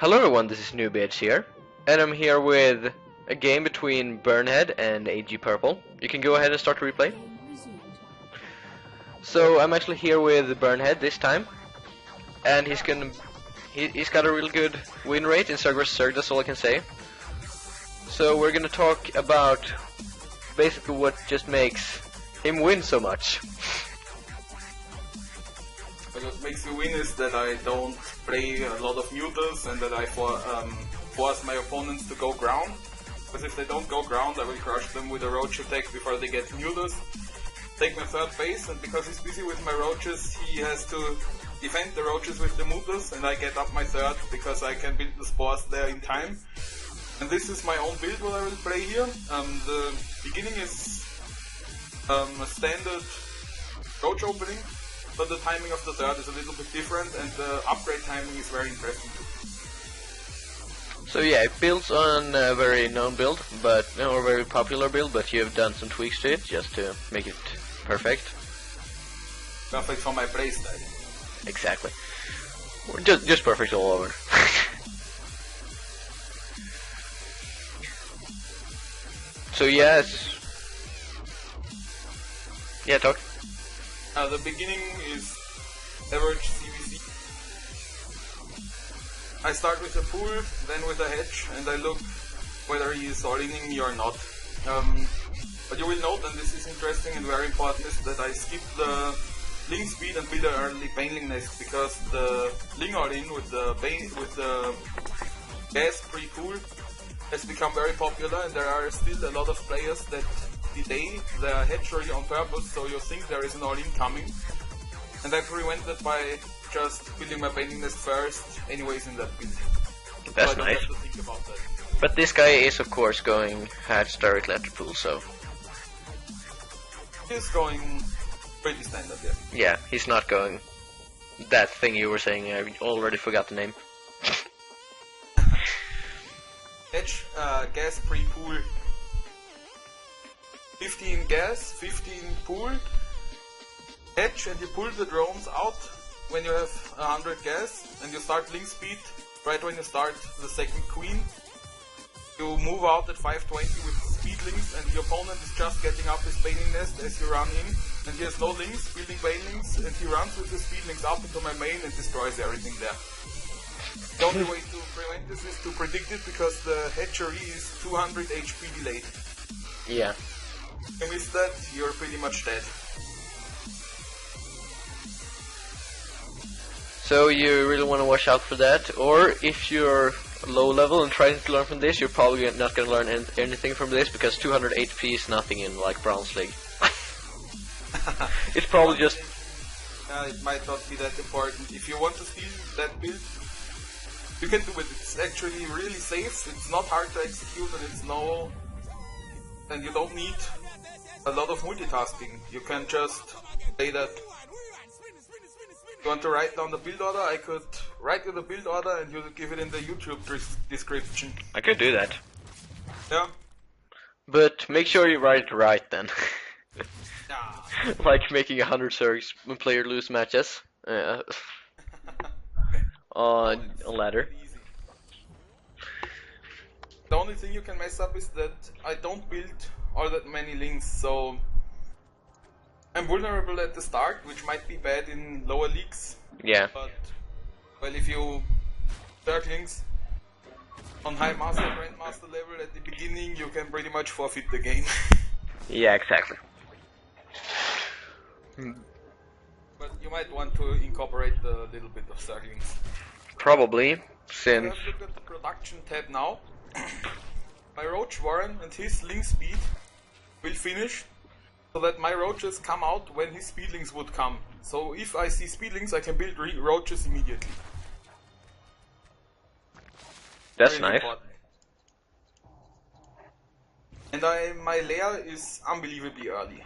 Hello everyone, this is BurnheAD here, and I'm here with a game between BurnheAD and AGPurple. You can go ahead and start the replay. So I'm actually here with BurnheAD this time, and he's got a real good win rate in Zerg ZvZ, that's all I can say. So we're gonna talk about basically what just makes him win so much. What makes me win is that I don't play a lot of mutas and that I force my opponents to go ground. Because if they don't go ground, I will crush them with a roach attack before they get mutas. Take my third base, and because he's busy with my roaches, he has to defend the roaches with the mutas, and I get up my third because I can build the spores there in time. And this is my own build what I will play here. The beginning is a standard roach opening, but the timing of the third is a little bit different, and the upgrade timing is very interesting. So yeah, it builds on a very known build, but or a very popular build, but you have done some tweaks to it just to make it perfect. Perfect for my playstyle. Exactly. Just perfect all over. So yes. Yeah, talk. The beginning is average ZvZ. I start with a pool, then with a hedge, and I look whether he is all-inning me or not. But you will note, and this is interesting and very important, is that I skip the Ling speed and build an early Baneling nest, because the Ling all-in with the gas pre-pool has become very popular, and there are still a lot of players that delay their hatchery on purpose, so you think there is an all-in coming. And I prevent that by just building my Baneling nest first, anyways in that build. That's so I don't nice. have to think about that. But this guy is of course going hatch directly after pool, so... He's going pretty standard, yeah. Yeah, he's not going... that thing you were saying, I already forgot the name. Hedge, gas pre-pool. 15 gas, 15 pool, hedge, and you pull the drones out when you have 100 gas, and you start Ling speed right when you start the second queen. You move out at 520 with speedlings, and the opponent is just getting up his Baneling nest as you run in, and he has no links, building Banelings, and he runs with the speedlings up into my main and destroys everything there. The only way to prevent this is to predict it, because the hatchery is 200 HP delayed. Yeah. If you miss that, you're pretty much dead. So you really want to watch out for that, or if you're low level and trying to learn from this, you're probably not going to learn anything from this, because 200 HP is nothing in like Bronze League. It's probably just... it might not be that important. If you want to steal that build, you can do it. It's actually really safe, it's not hard to execute, and you don't need a lot of multitasking. You can just say that you want to write down the build order, I could write you the build order and you give it in the YouTube description. I could do that. Yeah. But make sure you write it right then. Yeah. Like making 100 Zergs when player lose matches. On ladder. The only thing you can mess up is that I don't build all that many links, so I'm vulnerable at the start, which might be bad in lower leagues. Yeah. But, well, if you start links on high master, grandmaster level at the beginning, you can pretty much forfeit the game. Yeah, exactly. But you might want to incorporate a little bit of start links. Probably, since... Let's look at the production tab now. My roach Warren and his link speed will finish, so that my roaches come out when his speedlings would come. So if I see speedlings, I can build roaches immediately. That's Really nice. important. And my lair is unbelievably early.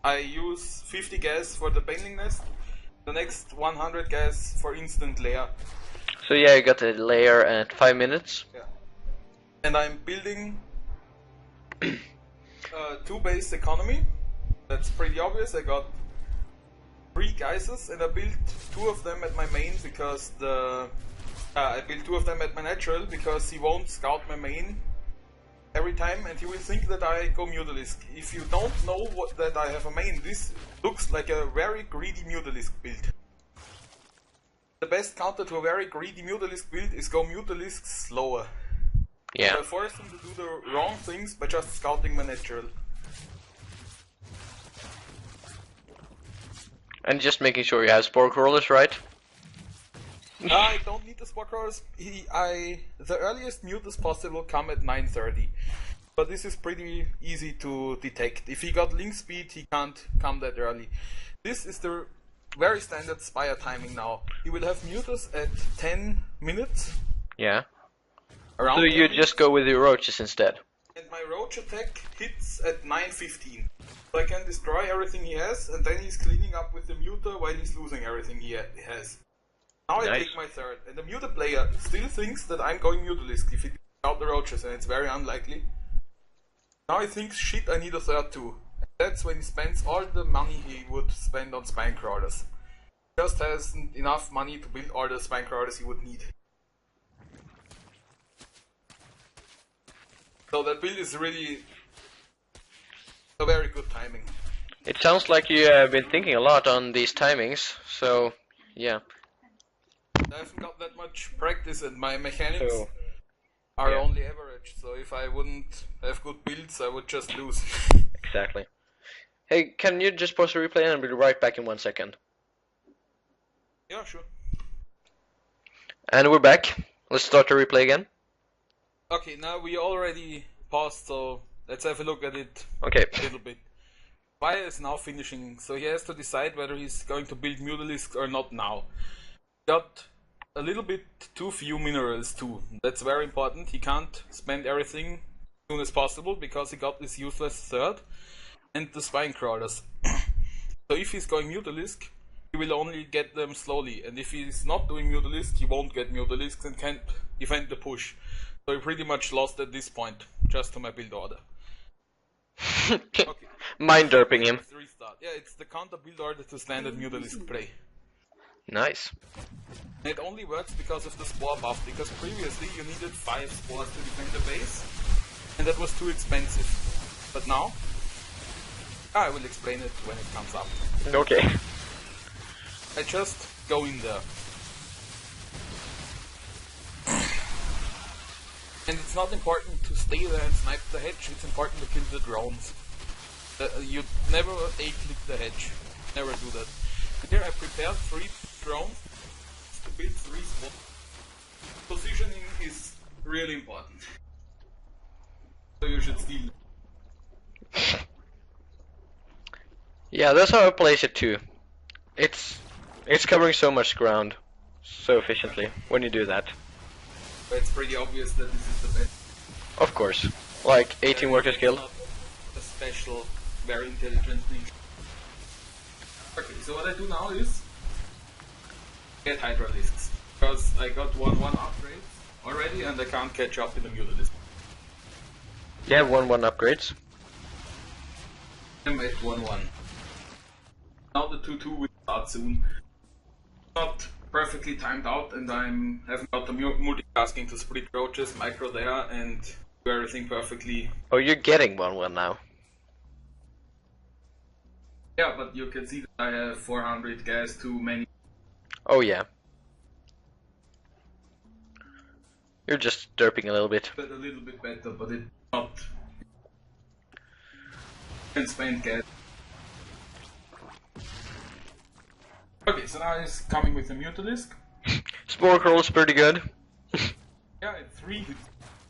I use 50 gas for the Baneling nest, the next 100 gas for instant lair. So yeah, you got a layer at 5 minutes. Yeah. And I'm building 2 base economy. That's pretty obvious. I got 3 geysers and I built 2 of them at my main, because the I built 2 of them at my natural because he won't scout my main every time, and he will think that I go Mutalisk. If you don't know that I have a main, this looks like a very greedy Mutalisk build. The best counter to a very greedy Mutalisk build is go Mutalisk slower. Yeah. I force him to do the wrong things by just scouting my natural. And just making sure you have spore crawlers, right? I don't need the spore crawlers. The earliest mutas possible come at 9:30. But this is pretty easy to detect. If he got link speed, he can't come that early. This is the very standard Spire timing now. He will have mutas at 10 minutes. Yeah. Around So you just go with your roaches instead. And my roach attack hits at 9:15. So I can destroy everything he has, and then he's cleaning up with the muta while he's losing everything he has. Now I take my third, and the muta player still thinks that I'm going Mutalisk if he takes out the roaches, and it's very unlikely. Now he thinks, shit, I need a third too. And that's when he spends all the money he would spend on spine crawlers. He just hasn't enough money to build all the spine crawlers he would need. So that build is really a very good timing. It sounds like you have been thinking a lot on these timings, so yeah. I haven't got that much practice, and my mechanics are only average, so if I wouldn't have good builds, I would just lose. Exactly. Hey, can you just pause the replay and I'll be right back in 1 second? Yeah, sure. And we're back. Let's start the replay again. Okay, now we already paused, so let's have a look at it Okay. a little bit. Fire is now finishing, so he has to decide whether he's going to build Mutalisk or not now. Got a little bit too few minerals too. That's very important. He can't spend everything as soon as possible because he got this useless third and the spine crawlers. So if he's going Mutalisk, he will only get them slowly, and if he's not doing Mutalisk, he won't get Mutalisk and can't defend the push. So he pretty much lost at this point, just to my build order. Okay. Mind derping him. Restart. Yeah, it's the counter build order to standard Mutalisk play. Nice. And it only works because of the spore buff, because previously you needed 5 spores to defend the base, and that was too expensive. But now, I will explain it when it comes up. Okay. I just go in there. And it's not important to stay there and snipe the hedge, it's important to kill the drones. You never A-click the hedge. Never do that. And here I prepared 3 drones to build 3 spots. Positioning is really important. So you should steal. Yeah, that's how I place it too. It's covering so much ground so efficiently when you do that. But it's pretty obvious that this is the best. Of course. Like 18 worker skill. Not a special, very intelligent thing. Okay, so what I do now is get Hydralisks. Because I got 1-1 upgrades already and I can't catch up in the Mutalisk. You have 1-1 upgrades. I'm at 1-1. Now the 2-2 will start soon. Not perfectly timed out, and I'm having got the multitasking to split roaches, micro there, and do everything perfectly. Oh, you're getting 1-1 now. Yeah, but you can see that I have 400 gas too many. Oh yeah. You're just derping a little bit. But a little bit better, but it's not. Can spend gas. Okay, so now he's coming with the Mutalisk. Spore crawl's pretty good. Yeah, it's 3.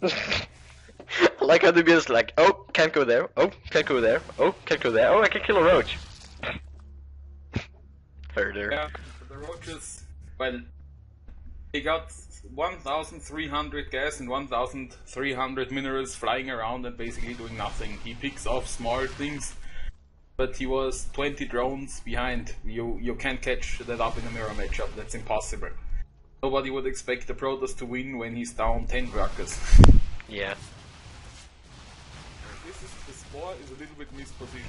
I like how the build's like, oh, can't go there, oh, can't go there, oh, can't go there, oh, I can kill a roach. Herder. Yeah, the roaches, well, he got 1,300 gas and 1,300 minerals flying around and basically doing nothing. He picks off small things, but he was 20 drones behind. You can't catch that up in a mirror matchup, that's impossible. Nobody would expect the Protoss to win when he's down 10 workers. Yeah. The spore is a little bit mispositioned.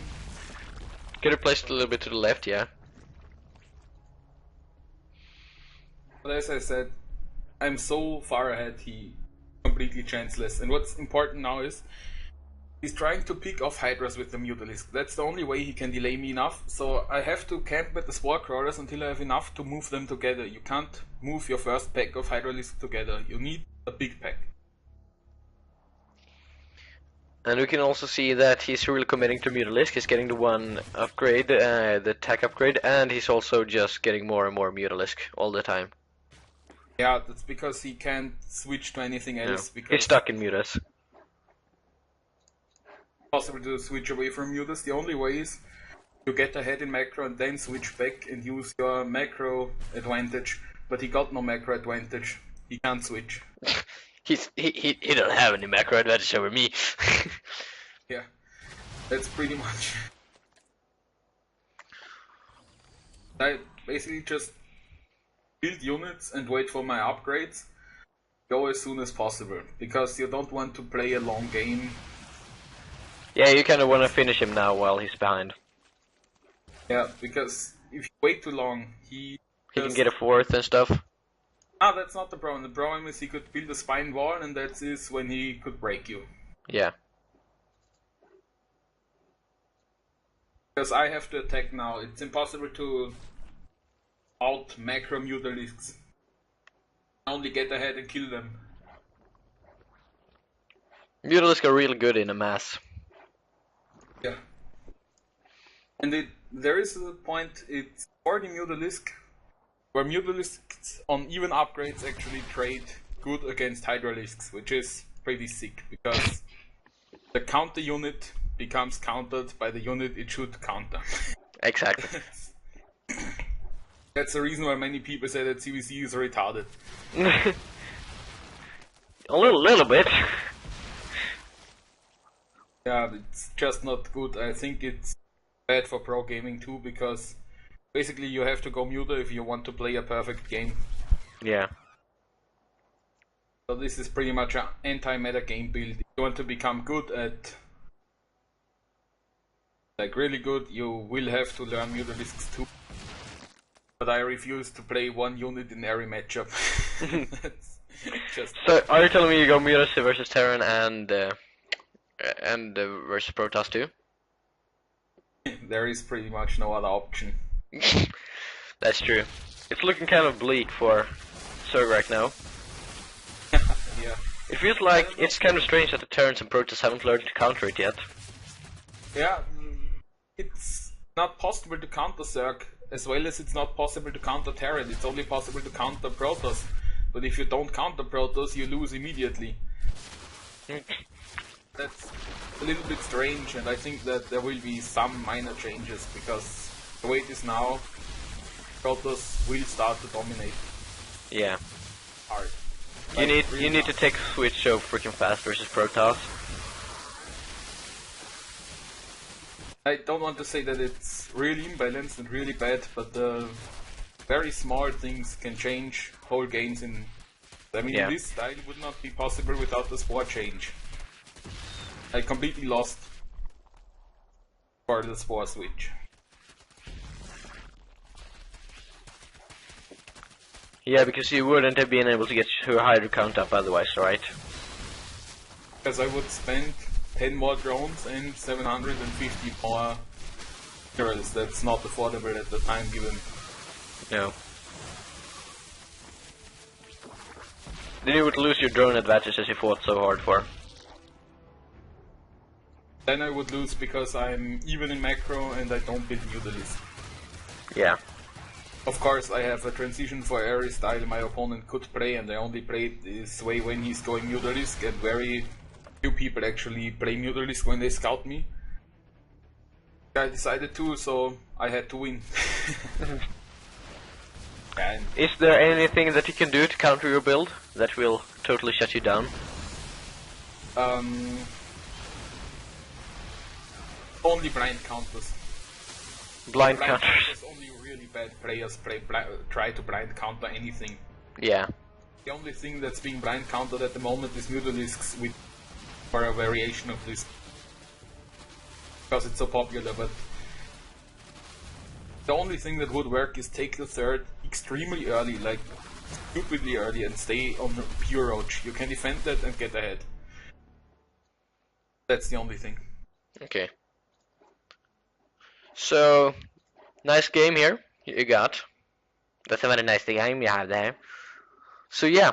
Get it placed a little bit to the left, yeah. But as I said, I'm so far ahead, he completely chanceless. And what's important now is he's trying to pick off Hydras with the Mutalisk. That's the only way he can delay me enough. So I have to camp at the Spore Crawlers until I have enough to move them together. You can't move your first pack of Hydralisk together. You need a big pack. And we can also see that he's really committing to Mutalisk. He's getting the one upgrade, the tech upgrade, and he's also just getting more and more Mutalisk all the time. Yeah, that's because he can't switch to anything else. No. Because He's stuck in Mutas. Possible to switch away from Mutas. The only way is you get ahead in macro and then switch back and use your macro advantage. But he got no macro advantage. He can't switch. He don't have any macro advantage over me. Yeah, that's pretty much. I basically just build units and wait for my upgrades. Go as soon as possible, because you don't want to play a long game. Yeah, you kind of want to finish him now while he's behind. Yeah, because if you wait too long, he can get a fourth and stuff. Ah, that's not the problem. The problem is he could build a spine wall, and that is when he could break you. Yeah. Because I have to attack now. It's impossible to out macro Mutalisks. Only get ahead and kill them. Mutalisk are really good in a mass. Yeah. And there is a point, it's 40 Mutalisk, where Mutalisks on even upgrades actually trade good against Hydralisks, which is pretty sick, because the counter unit becomes countered by the unit it should counter. Exactly. That's the reason why many people say that ZvZ is retarded. A little bit. Yeah, it's just not good. I think it's bad for pro gaming too, because basically you have to go muta if you want to play a perfect game. Yeah. So this is pretty much an anti-meta game build. If you want to become good at, like really good, you will have to learn Mutalisks too. But I refuse to play one unit in every matchup. So, are you telling me you go Mutas versus Terran and versus Protoss too? There is pretty much no other option. That's true. It's looking kind of bleak for Zerg right now. Yeah. It feels like it's kind of strange that the Terrans and Protoss haven't learned to counter it yet. Yeah, it's not possible to counter Zerg, as well as it's not possible to counter Terran. It's only possible to counter Protoss. But if you don't counter Protoss, you lose immediately. That's a little bit strange, and I think that there will be some minor changes, because the way it is now, Protoss will start to dominate. Yeah. Hard. You need to take a switch so freaking fast versus Protoss. I don't want to say that it's really imbalanced and really bad, but very small things can change whole games in... I mean, Yeah. this style would not be possible without the spore change. I completely lost for the spore switch. Yeah, because you wouldn't have been able to get your Hydra count up otherwise, right? Because I would spend 10 more drones and 750 more girls. That's not affordable at the time given. No. Then you would lose your drone advantage as you fought so hard for. Then I would lose because I'm even in macro and I don't build Mutalisk. Yeah. Of course, I have a transition for every style my opponent could play, and I only play it this way when he's going Mutalisk, and very few people actually play Mutalisk when they scout me. I decided to, so I had to win. And is there anything that you can do to counter your build that will totally shut you down? Only blind counters. Blind counters? Only really bad players try to blind counter anything. Yeah. The only thing that's being blind countered at the moment is Mutalisks with for a variation of this. Because it's so popular, but the only thing that would work is take the third extremely early, like stupidly early and stay on pure roach. You can defend that and get ahead. That's the only thing. Okay. So, nice game here you got. That's a very nice game you have there. So yeah,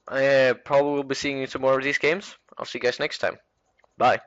I probably will be seeing you some more of these games. I'll see you guys next time. Bye.